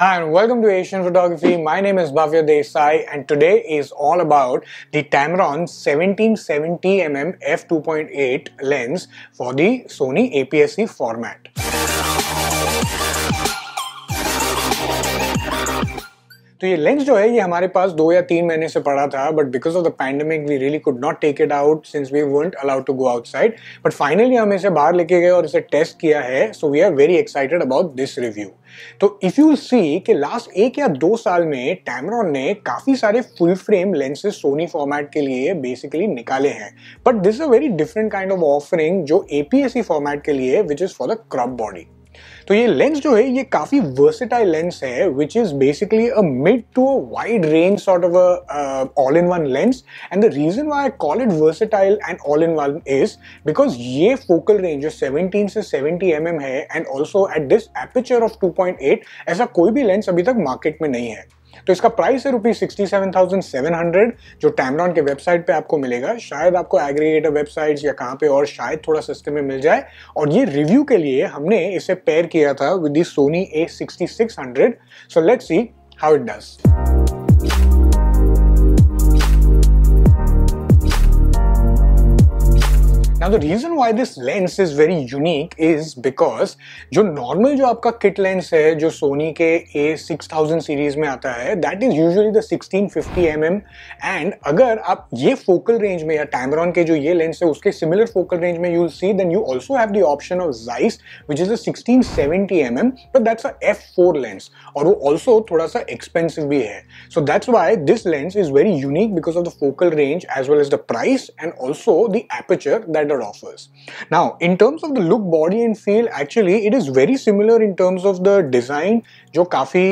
Hi and welcome to Asian Photography. My name is Bhavya Desai and today is all about the Tamron 17-70mm f2.8 lens for the Sony APSC format. तो ये lens जो है ये हमारे पास 2 या 3 महीने से पड़ा था, but because of the pandemic we really could not take it out since we weren't allowed to go outside. But finally हम इसे बाहर लेके गए और इसे टेस्ट किया है. So we are very excited about this review. तो इफ यू सी कि लास्ट 1 या 2 साल में Tamron ने काफी सारे full frame lenses Sony format के लिए बेसिकली निकाले हैं, but this is a very different kind of offering जो APS-C फॉर्मेट के लिए which is for the crop body. तो ये लेंस जो है ये काफी वर्सेटाइल लेंस है which is basically a mid to a wide range sort of a all in one lens. And the reason why I call it versatile and all in one is because ये focal range जो 17 से 70 mm है and also at this aperture of 2.8 ऐसा कोई भी lens अभी तक market में नहीं है. तो इसका प्राइस है ₹67,700 जो Tamron के वेबसाइट पे आपको मिलेगा. शायद आपको एग्रीगेटर वेबसाइट्स या कहां पे और शायद थोड़ा सस्ते में मिल जाए. और ये रिव्यू के लिए हमने इसे पेयर किया था with the Sony A6600. So let's see how it does. Now the reason why this lens is very unique is because जो normal जो आपका kit lens है जो Sony के A6000 सीरीज में आता है that is usually the 1650mm and अगर आप ये focal range में या Tamron के जो ये lens है उसके similar focal range में you'll see then you also have the option of Zeiss which is a 1670mm but that's a f4 lens और वो also थोड़ा सा expensive भी है. So that's why this lens is very unique because of the focal range as well as the price and also the aperture that offers. Now in terms of the look, body and feel actually it is very similar in terms of the design जो काफी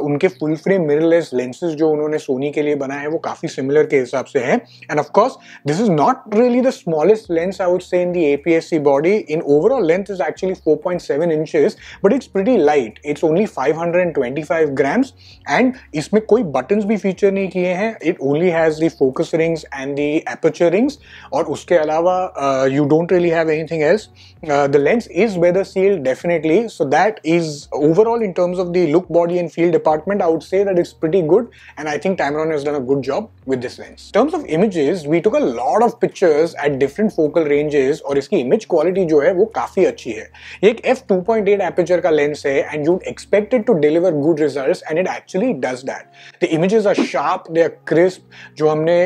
उनके full frame mirrorless lenses जो उन्होंने Sony के लिए बनाए हैं वो काफी similar के हिसाब से हैं. And of course this is not really the smallest lens I would say in the APS-C body. In overall length is actually 4.7 inches but it's pretty light. It's only 525 grams and इसमें कोई buttons भी feature नहीं किए हैं. It only has the focus rings and the aperture rings और उसके अलावा you don't really have anything else. The lens is weather sealed definitely, so that is overall in terms of the look, body and feel department I would say that it's pretty good and I think Tamron has done a good job with this lens. In terms of images we took a lot of pictures at different focal ranges और इसकी image quality जो है वो काफी अच्छी है. ये एक f2.8 aperture का lens है and you'd expect it to deliver good results and it actually does that. The images are sharp, they are crisp. जो हमने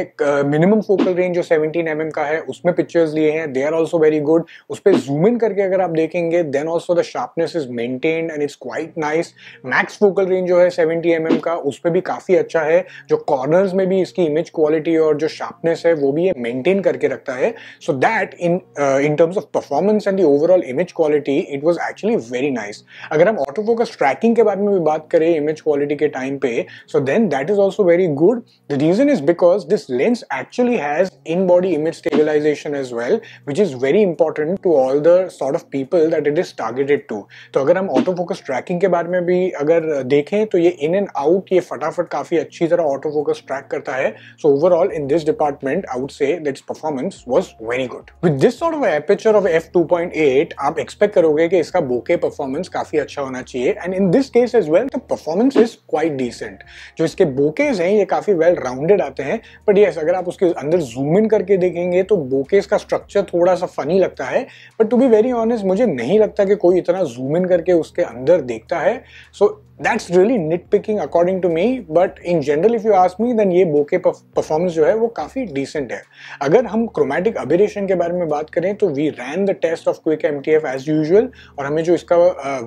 minimum focal range जो 17 mm का है उसमें pictures लिए हैं they are also very good. उस पे zoom in करके अगर आप देखेंगे then also the sharpness is maintained and it's quite nice. Max focal range जो है 70 mm का उस पे भी काफी अच्छा है. जो corners में भी इसकी image quality और जो sharpness है वो भी ये maintain करके रखता है. So that in terms of performance and the overall image quality it was actually very nice. अगर हम autofocus tracking के बारे में भी बात करें image quality के time पे so then that is also very good. The reason is because this lens actually has in-body image stabilization as well which is very important to all the sort of people that it is targeted to. तो अगर हम autofocus tracking के बारे में भी अगर देखें तो ये in and out ये फटाफट काफी अच्छी तरह autofocus track करता है. So overall in this department I would say that its performance was very good. With this sort of aperture of f2.8 आप expect करोगे कि इसका bokeh performance काफी अच्छा होना चाहिए and in this case as well the performance is quite decent. जो इसके bokehs हैं ये काफी well rounded आते हैं but yes अगर आप उसके अंदर zoom in करके देखेंगे तो bokehs का structure थोड़ा सा funny लगता है but to be very honest मुझे नहीं लगता कि कोई इतना zoom in करके उसके अंदर देखता है. So that's really nitpicking according to me but in general if you ask me then ये bokeh performance जो है वो काफी decent है. अगर हम chromatic aberration के बारे में बात करें तो we ran the test of quick MTF as usual और हमें जो इसका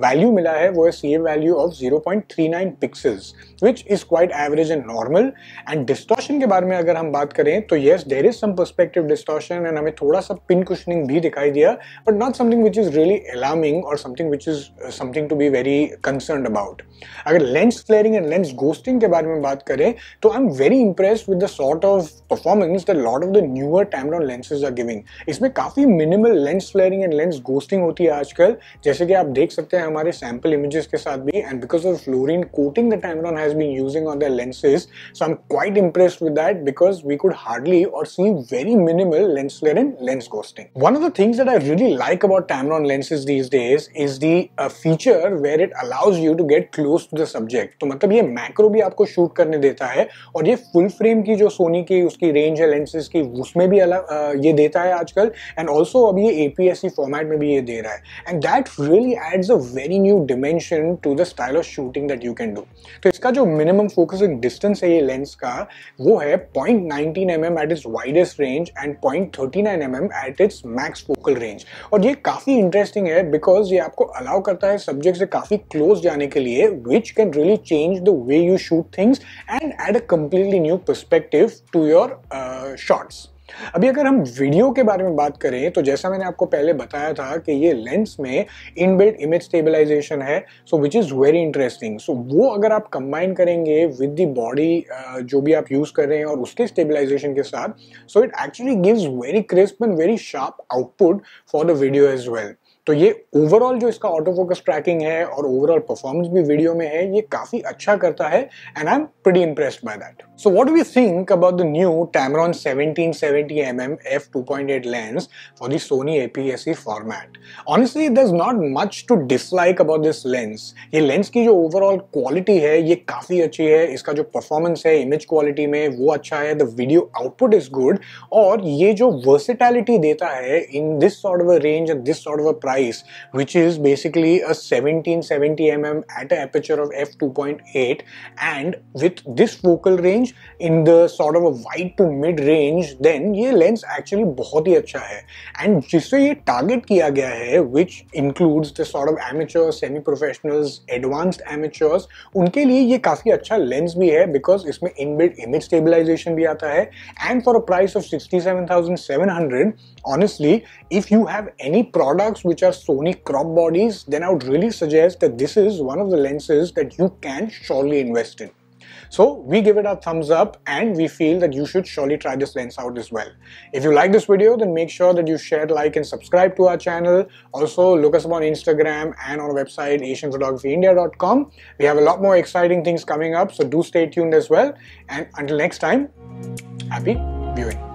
value मिला है वो है CA value of 0.39 pixels which is quite average and normal. And distortion के बारे में अगर हम बात करें तो yes there is some perspective distortion and हमें थोड़ा सा pin cushioning भी दिखाई दिया but not something which is really alarming or something which is something to be very concerned about. अगर lens flaring and lens ghosting के बारे में बात करें तो I am very impressed with the sort of performance that lot of the newer Tamron lenses are giving. इसमें काफी minimal lens flaring and lens ghosting होती है आजकल जैसे कि आप देख सकते हैं हमारे सैंपल इमेजेस के साथ भी and because of fluorine coating the Tamron has been using on their lenses so I'm quite impressed with that because we could hardly or see very minimal lens flare and lens ghosting. One of the things that I really like about Tamron lenses these days is the feature where it allows you to get close close to the subject. तो मतलब ये macro भी आपको shoot करने देता है और ये फुल फ्रेम की जो सोनी की उसकी रेंज है लेंसेज की उसमें भी अलग ये देता है आजकल, एंड ऑल्सो अब ये APS-C फॉर्मेट में भी ये दे रहा है, and that really adds a very new dimension to the style of shooting that you can do. तो इसका जो मिनिमम फोकसिंग डिस्टेंस है ये लेंस का वो है 0.19 mm at its widest range and 0.39 mm at its max focal range. और ये काफी इंटरेस्टिंग है बिकॉज ये आपको अलाउ करता है सब्जेक्ट से काफी क्लोज जाने के लिए, which can really change the way you shoot things and add a completely new perspective to your shots. अभी अगर हम वीडियो के बारे में बात करें तो जैसा मैंने आपको पहले बताया था कि ये लेंस में इनबिल्ट इमेज स्टेबलाइजेशन है, सो विच इज वेरी इंटरेस्टिंग। सो वो अगर आप कंबाइन करेंगे विद द बॉडी जो भी आप यूज कर रहे हैं और उसके स्टेबलाइजेशन के साथ, so it actually gives very crisp and very sharp output for the video as well. तो ये ओवरऑल जो इसका ऑटो फोकस ट्रैकिंग है और ओवरऑल परफॉर्मेंस भी वीडियो में है, ये काफी अच्छा करता है and I am pretty impressed by that. So what do you think about the new Tamron 17-70mm f2.8 lens for the Sony APS-C format? Honestly, there's not much to dislike about this lens. ये lens की जो overall quality है ये काफी अच्छी है, इसका जो परफॉर्मेंस है इमेज क्वालिटी में वो अच्छा है, the video output is good, और ये जो वर्सेटैलिटी देता है in this sort of a range and this sort of a price, which is basically a 17-70mm at an aperture of f2.8 and with this focal range in the sort of a wide to mid range, then ये lens actually बहुत ही अच्छा है। And जिससे ये target किया गया है which includes the sort of amateurs, semi professionals, advanced amateurs, उनके लिए ये काफी अच्छा लेंस भी है बिकॉज इसमें इनबिल्ट इमेज स्टेबलाइजेशन भी आता है, and for a price of 67,700 honestly, if you have any products which are Sony crop bodies, then I would really suggest that this is one of the lenses that you can surely invest in. So we give it a thumbs up and we feel that you should surely try this lens out as well. If you like this video, then make sure that you share, like and subscribe to our channel. Also look us up on Instagram and on our website asianphotographyindia.com. We have a lot more exciting things coming up, so do stay tuned as well. And until next time, happy viewing.